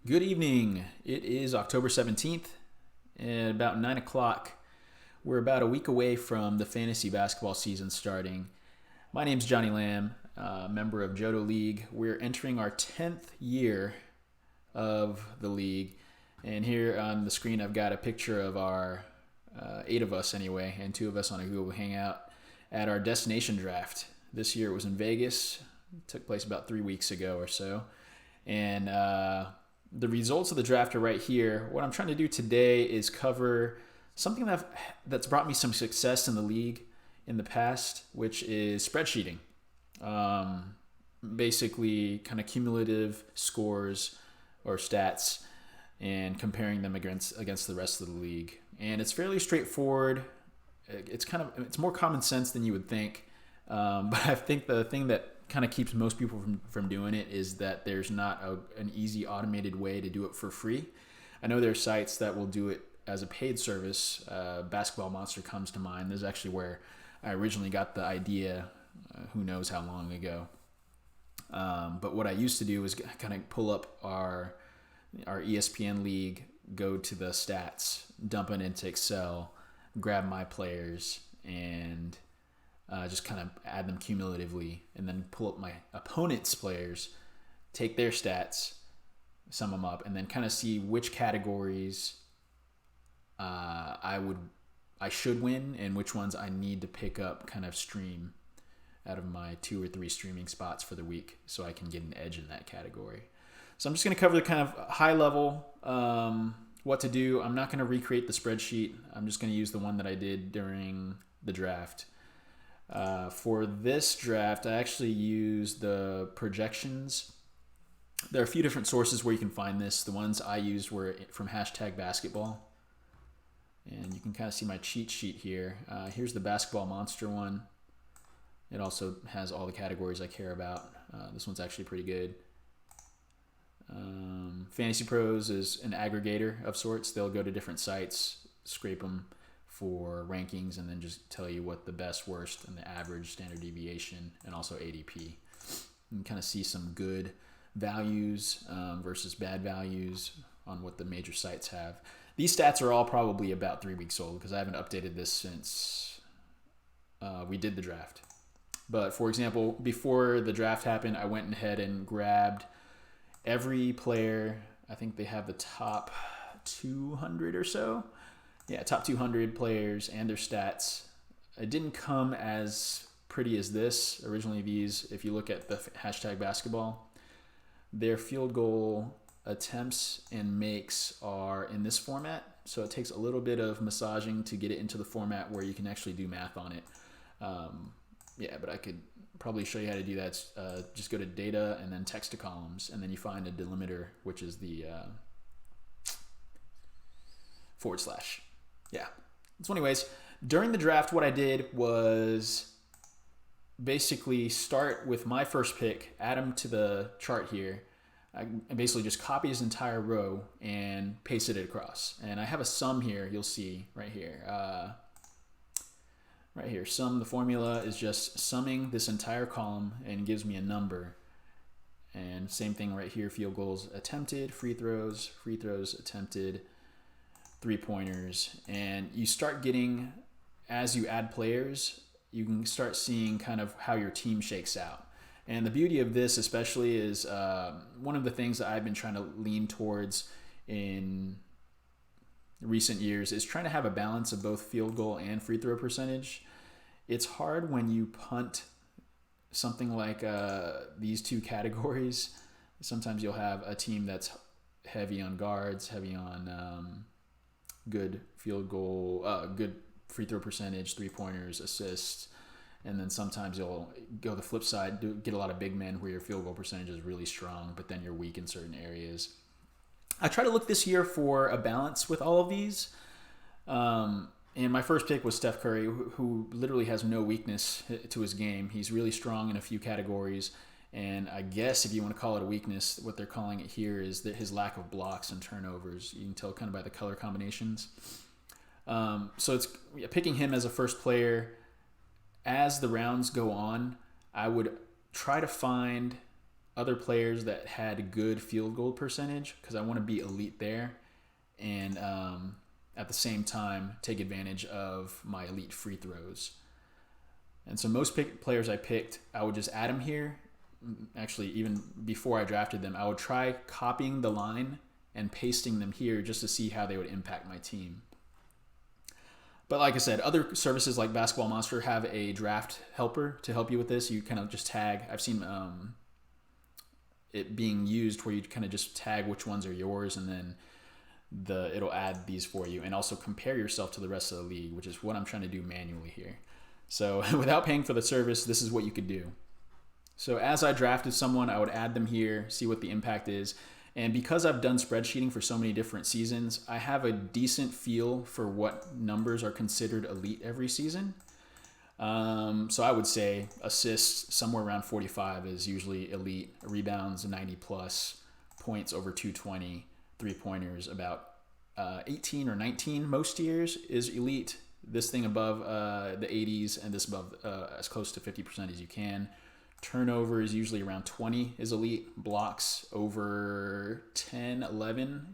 Good evening. It is October 17th and about 9 o'clock. We're about a week away from the fantasy basketball season starting. My name's Johnny Lamb, member of Johto League. We're entering our 10th year of the league. And here on the screen, I've got a picture of our 8 of us anyway, and 2 of us on a Google Hangout at our destination draft. This year it was in Vegas. It took place about 3 weeks ago or so. And the results of the draft are right here. What I'm trying to do today is cover something that's brought me some success in the league in the past, which is spreadsheeting. Basically, kind of cumulative scores or stats and comparing them against the rest of the league. And it's fairly straightforward. It's more common sense than you would think. But I think the thing that kind of keeps most people from doing it is that there's not an easy automated way to do it for free. I know there are sites that will do it as a paid service. Basketball Monster comes to mind. This is actually where I originally got the idea, who knows how long ago. But what I used to do was kind of pull up our ESPN league, go to the stats, dump it into Excel, grab my players, and just kind of add them cumulatively, and then pull up my opponent's players, take their stats, sum them up, and then kind of see which categories I should win and which ones I need to pick up, kind of stream out of my 2 or 3 streaming spots for the week so I can get an edge in that category. So I'm just going to cover the kind of high level what to do. I'm not going to recreate the spreadsheet. I'm just going to use the one that I did during the draft. For this draft, I actually used the projections. There are a few different sources where you can find this. The ones I used were from #basketball. And you can kind of see my cheat sheet here. Here's the Basketball Monster one. It also has all the categories I care about. This one's actually pretty good. Fantasy Pros is an aggregator of sorts. They'll go to different sites, scrape them for rankings, and then just tell you what the best, worst, and the average, standard deviation, and also ADP. You can kind of see some good values versus bad values on what the major sites have. These stats are all probably about 3 weeks old because I haven't updated this since we did the draft. But for example, before the draft happened, I went ahead and grabbed every player. I think they have the top 200 or so. Yeah, top 200 players and their stats. It didn't come as pretty as this. Originally, these, if you look at the #basketball, their field goal attempts and makes are in this format. So it takes a little bit of massaging to get it into the format where you can actually do math on it. But I could probably show you how to do that. Just go to data and then text to columns, and then you find a delimiter, which is the /. Yeah. So anyways, during the draft, what I did was basically start with my first pick, add him to the chart here. I basically just copy his entire row and pasted it across. And I have a sum here, you'll see right here. Right here, sum, the formula is just summing this entire column and gives me a number. And same thing right here, field goals attempted, free throws attempted, 3-pointers. And you start getting, as you add players, you can start seeing kind of how your team shakes out. And the beauty of this especially is one of the things that I've been trying to lean towards in recent years is trying to have a balance of both field goal and free throw percentage. It's hard when you punt something like these 2 categories. Sometimes you'll have a team that's heavy on guards, heavy on good field goal, good free throw percentage, 3-pointers, assists, and then sometimes you'll go the flip side, get a lot of big men where your field goal percentage is really strong, but then you're weak in certain areas. I try to look this year for a balance with all of these. And my first pick was Steph Curry, who literally has no weakness to his game. He's really strong in a few categories. And I guess if you want to call it a weakness, what they're calling it here is that his lack of blocks and turnovers. You can tell kind of by the color combinations. So it's picking him as a first player. As the rounds go on, I would try to find other players that had good field goal percentage because I want to be elite there, and at the same time take advantage of my elite free throws. And so most players I picked, I would just add them here. Actually, even before I drafted them, I would try copying the line and pasting them here just to see how they would impact my team. But like I said, other services like Basketball Monster have a draft helper to help you with this. You kind of just tag. I've seen it being used where you kind of just tag which ones are yours, and then it'll add these for you, and also compare yourself to the rest of the league, which is what I'm trying to do manually here. So without paying for the service, this is what you could do. So as I drafted someone, I would add them here, see what the impact is. And because I've done spreadsheeting for so many different seasons, I have a decent feel for what numbers are considered elite every season. So I would say assists somewhere around 45 is usually elite, rebounds 90 plus, points over 220, three-pointers about 18 or 19 most years is elite. This thing above the 80s and this above as close to 50% as you can. Turnover is usually around 20 is elite. Blocks over 10, 11.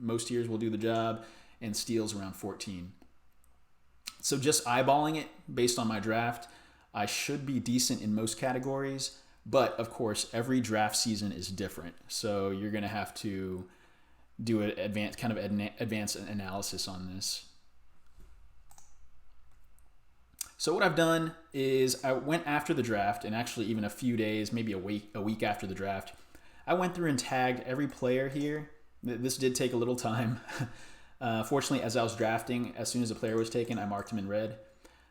Most years will do the job. And steals around 14. So just eyeballing it based on my draft, I should be decent in most categories. But of course, every draft season is different. So you're going to have to do an advanced analysis on this. So what I've done is I went after the draft, and actually even a few days, maybe a week after the draft, I went through and tagged every player here. This did take a little time. Fortunately, as I was drafting, as soon as a player was taken, I marked him in red.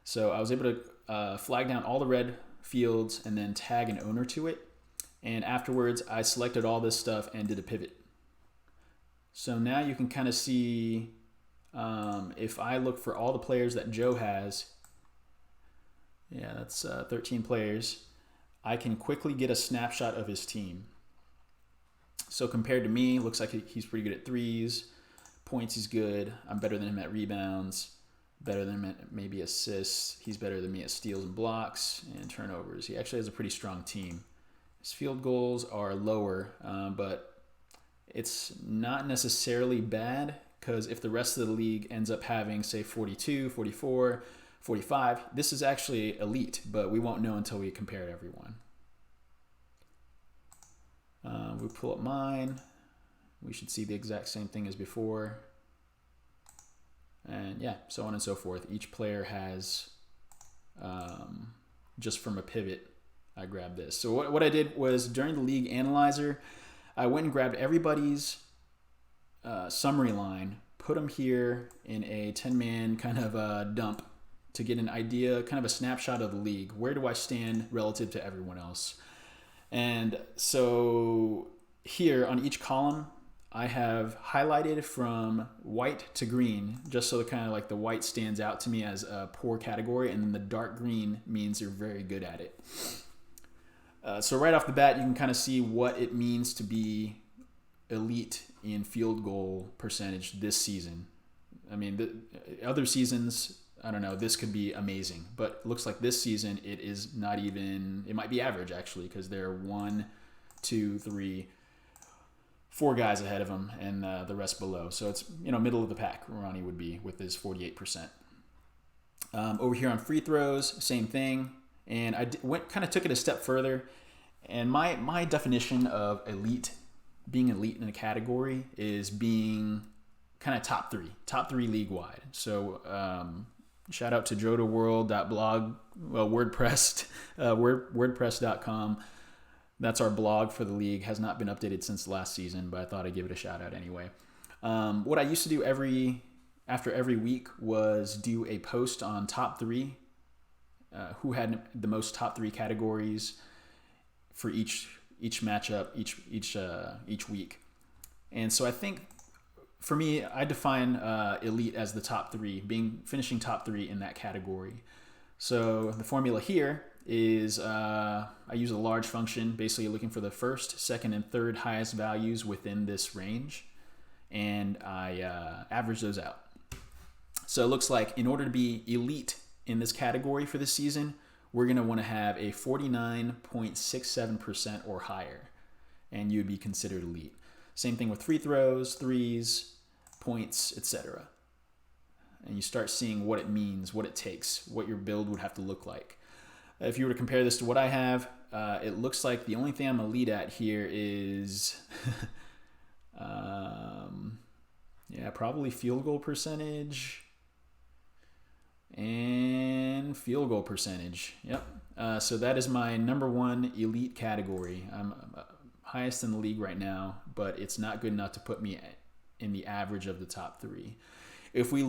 So I was able to flag down all the red fields and then tag an owner to it. And afterwards, I selected all this stuff and did a pivot. So now you can kind of see if I look for all the players that Joe has. Yeah, that's 13 players. I can quickly get a snapshot of his team. So compared to me, looks like he's pretty good at threes. Points, he's good. I'm better than him at rebounds. Better than him at maybe assists. He's better than me at steals and blocks and turnovers. He actually has a pretty strong team. His field goals are lower, but it's not necessarily bad because if the rest of the league ends up having, say, 42, 44, 45, this is actually elite, but we won't know until we compare to everyone. We pull up mine. We should see the exact same thing as before. And yeah, so on and so forth. Each player has, just from a pivot, I grabbed this. So what I did was during the league analyzer, I went and grabbed everybody's summary line, put them here in a 10-man kind of dump to get an idea, kind of a snapshot of the league. Where do I stand relative to everyone else? And so here on each column, I have highlighted from white to green, just so kind of like the white stands out to me as a poor category, and then the dark green means you're very good at it. So right off the bat, you can kind of see what it means to be elite in field goal percentage this season. I mean, the other seasons, I don't know, this could be amazing, but it looks like this season it is not even, it might be average actually, because there are 1, 2, 3, 4 guys ahead of him and the rest below. So it's, middle of the pack, Ronnie would be with his 48%. Over here on free throws, same thing. And I kind of took it a step further. And my definition of elite, being elite in a category, is being kind of top three league wide. So shout out to jodoworld.blog, WordPress.com. That's our blog for the league. Has not been updated since last season, but I thought I'd give it a shout out anyway. What I used to do after every week was do a post on top 3, who had the most top 3 categories for each matchup, each week. And so I think for me, I define elite as the top 3, finishing top 3 in that category. So the formula here is I use a large function, basically looking for the first, second, and third highest values within this range, and I average those out. So it looks like in order to be elite in this category for this season, we're going to want to have a 49.67% or higher. and you'd be considered elite. Same thing with free throws, threes, points, etc. And you start seeing what it means, what it takes, what your build would have to look like. If you were to compare this to what I have, it looks like the only thing I'm elite at here is, yeah, probably field goal percentage and field goal percentage. Yep. So that is my #1 elite category. I'm highest in the league right now, but it's not good enough to put me in the average of the top 3. If we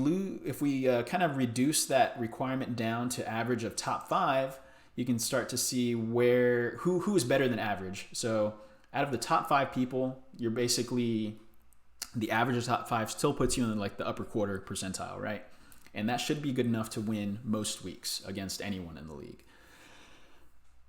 kind of reduce that requirement down to average of top 5, you can start to see who is better than average. So out of the top 5 people, you're basically, the average of top 5 still puts you in like the upper quarter percentile, right? And that should be good enough to win most weeks against anyone in the league.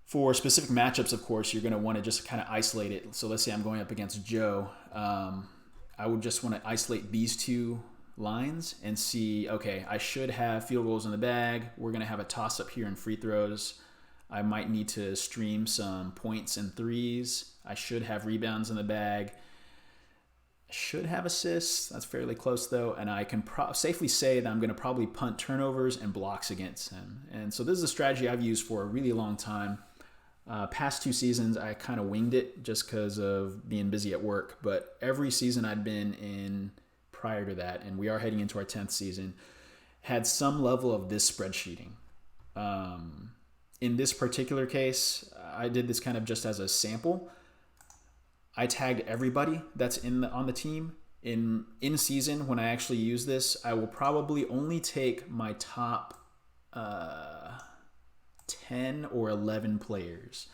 For specific matchups, of course, you're going to want to just kind of isolate it. So let's say I'm going up against Joe. I would just want to isolate these 2 lines and see, okay, I should have field goals in the bag. We're going to have a toss up here in free throws. I might need to stream some points and threes. I should have rebounds in the bag. I should have assists. That's fairly close though. And I can safely say that I'm going to probably punt turnovers and blocks against him. And so this is a strategy I've used for a really long time. Past 2 seasons, I kind of winged it just because of being busy at work. But every season I'd been in prior to that, and we are heading into our 10th season, had some level of this spreadsheeting. In this particular case, I did this kind of just as a sample. I tagged everybody that's on the team. In season, when I actually use this, I will probably only take my top 10 or 11 players.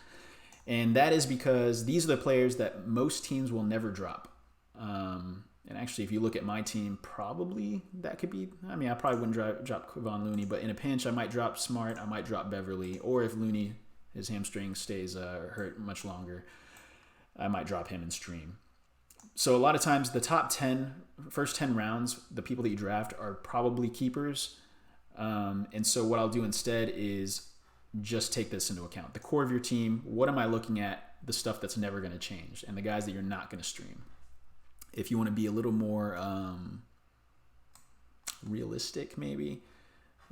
And that is because these are the players that most teams will never drop. And actually, if you look at my team, probably that could be, I mean, I probably wouldn't drop Kevon Looney, but in a pinch, I might drop Smart, I might drop Beverly, or if Looney, his hamstring stays hurt much longer, I might drop him and stream. So a lot of times, the top 10, first 10 rounds, the people that you draft are probably keepers. And so what I'll do instead is just take this into account. The core of your team, what am I looking at? The stuff that's never going to change, and the guys that you're not going to stream. If you want to be a little more realistic, maybe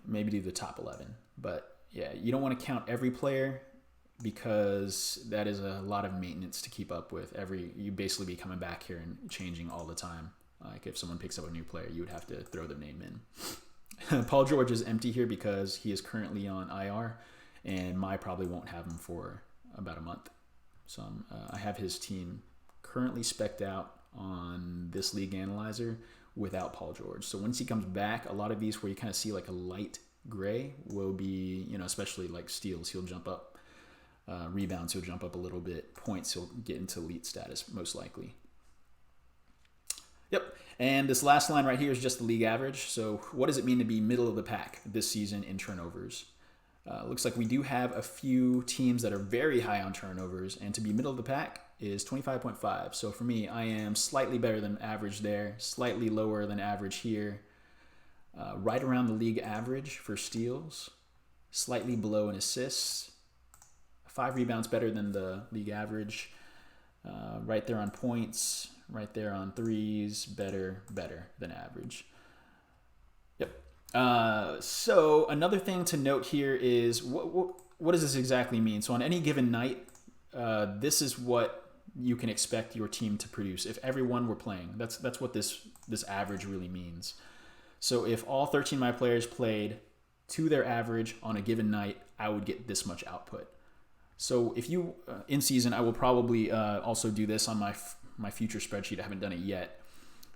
do the top 11. But yeah, you don't want to count every player because that is a lot of maintenance to keep up with. You basically be coming back here and changing all the time. Like if someone picks up a new player, you would have to throw their name in. Paul George is empty here because he is currently on IR, and my probably won't have him for about a month. So I have his team currently spec'd out on this league analyzer without Paul George. So once he comes back, a lot of these where you kind of see like a light gray will be, especially like steals, he'll jump up. Rebounds, he'll jump up a little bit. Points, he'll get into elite status most likely. Yep. And this last line right here is just the league average. So what does it mean to be middle of the pack this season in turnovers? Looks like we do have a few teams that are very high on turnovers, and to be middle of the pack is 25.5. So for me, I am slightly better than average there, slightly lower than average here, right around the league average for steals, slightly below in assists, 5 rebounds better than the league average, right there on points, right there on threes, better than average. Yep. So another thing to note here is what does this exactly mean? So on any given night, this is what you can expect your team to produce if everyone were playing. That's what this average really means. So if all 13 of my players played to their average on a given night, I would get this much output. So if you in season, I will probably also do this on my future spreadsheet. I haven't done it yet,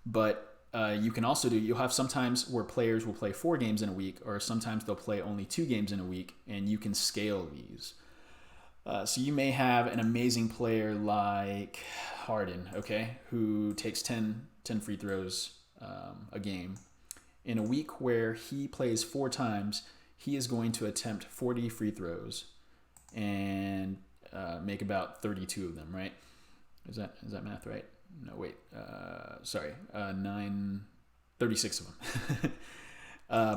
but you can also you'll have sometimes where players will play 4 games in a week, or sometimes they'll play only 2 games in a week, and you can scale these. So you may have an amazing player like Harden, okay, who takes 10 free throws a game. In a week where he plays 4 times, he is going to attempt 40 free throws and make about 32 of them, right? Is that math right? No, wait. Sorry. 36 of them.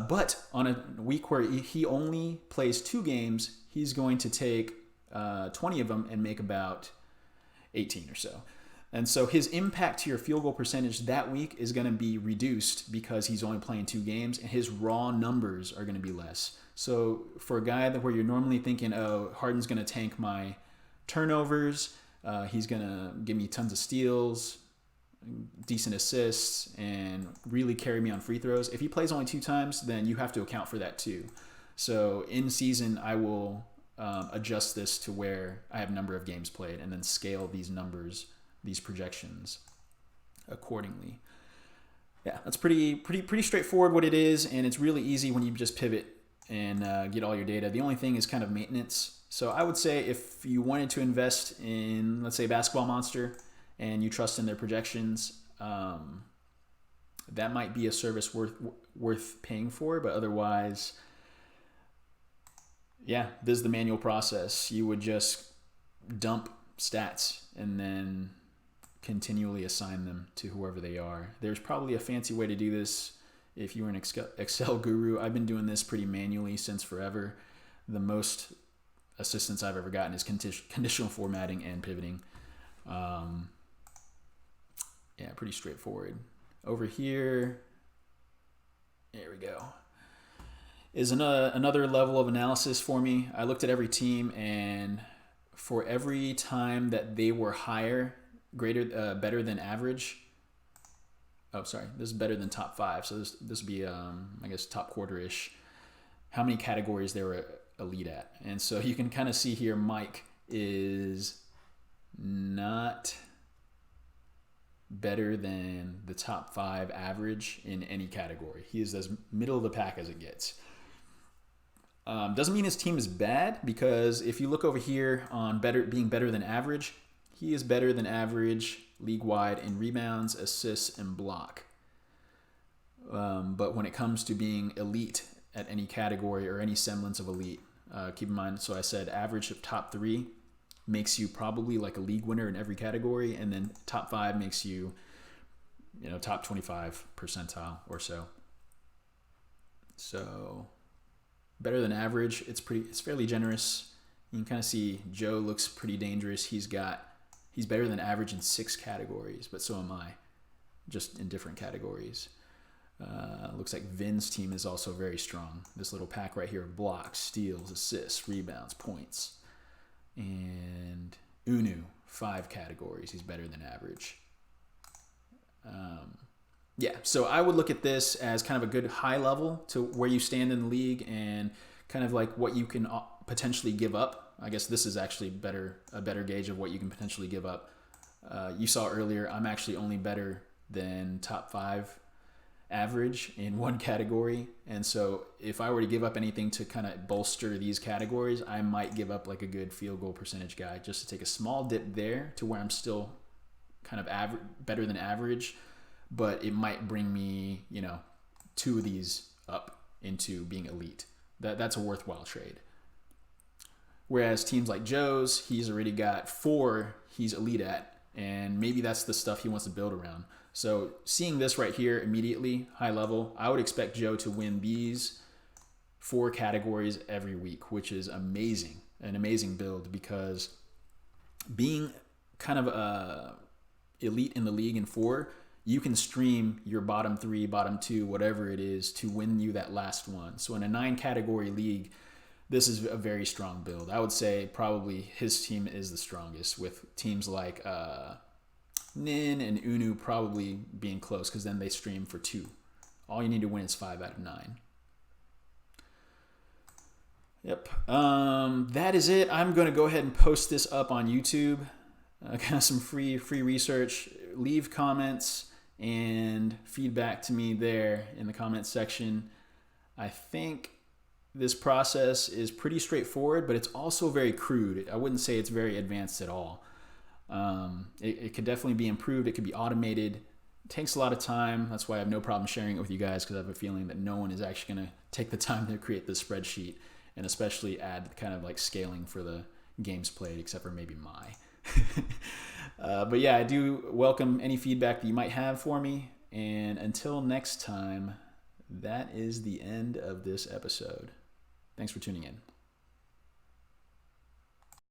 But on a week where he only plays 2 games, he's going to take 20 of them and make about 18 or so. And so his impact to your field goal percentage that week is going to be reduced because he's only playing 2 games, and his raw numbers are going to be less. So for a guy where you're normally thinking, oh, Harden's going to tank my turnovers, he's going to give me tons of steals, decent assists, and really carry me on free throws. If he plays only 2 times, then you have to account for that too. So in season, I will adjust this to where I have number of games played and then scale these numbers, these projections accordingly. Yeah, that's pretty straightforward what it is, and it's really easy when you just pivot and get all your data. The only thing is kind of maintenance. So I would say if you wanted to invest in, let's say, Basketball Monster, and you trust in their projections, that might be a service worth paying for. But otherwise, yeah, this is the manual process. You would just dump stats and then continually assign them to whoever they are. There's probably a fancy way to do this if you're an Excel guru. I've been doing this pretty manually since forever. The most assistance I've ever gotten is conditional formatting and pivoting. Yeah, pretty straightforward. Over here, there we go, is another level of analysis for me. I looked at every team, and for every time that they were better than average. Oh, sorry, this is better than top 5. So this would be, I guess, top quarter-ish. How many categories they were elite at. And so you can kind of see here, Mike is not better than the top 5 average in any category. He is as middle of the pack as it gets. Doesn't mean his team is bad, because if you look over here on being better than average, he is better than average league-wide in rebounds, assists, and block. But when it comes to being elite at any category or any semblance of elite, keep in mind, so I said average of top 3 makes you probably like a league winner in every category, and then top 5 makes you, top 25 percentile or so. So better than average, it's fairly generous. You can kind of see Joe looks pretty dangerous. He's better than average in 6 categories, but so am I, just in different categories. Looks like Vin's team is also very strong. This little pack right here: blocks, steals, assists, rebounds, points. And Unu, 5 categories. He's better than average. Yeah, so I would look at this as kind of a good high level to where you stand in the league and kind of like what you can potentially give up. I guess this is actually a better gauge of what you can potentially give up. You saw earlier, I'm actually only better than top 5 average in 1 category. And so if I were to give up anything to kind of bolster these categories, I might give up like a good field goal percentage guy just to take a small dip there to where I'm still kind of better than average, but it might bring me, 2 of these up into being elite. That's a worthwhile trade. Whereas teams like Joe's, he's already got 4 he's elite at, and maybe that's the stuff he wants to build around. So seeing this right here immediately, high level, I would expect Joe to win these 4 categories every week, which is amazing, an amazing build, because being kind of elite in the league in 4, you can stream your bottom 3, bottom 2, whatever it is, to win you that last one. So in a 9 category league, this is a very strong build. I would say probably his team is the strongest, with teams like Nin and Unu probably being close, because then they stream for 2. All you need to win is 5 out of 9. Yep. That is it. I'm going to go ahead and post this up on YouTube. Kind of some free research. Leave comments and feedback to me there in the comments section. I think this process is pretty straightforward, but it's also very crude. I wouldn't say it's very advanced at all. It could definitely be improved. It could be automated. It takes a lot of time. That's why I have no problem sharing it with you guys, because I have a feeling that no one is actually going to take the time to create this spreadsheet, and especially add kind of like scaling for the games played, except for maybe but yeah, I do welcome any feedback that you might have for me. And until next time, that is the end of this episode. Thanks for tuning in.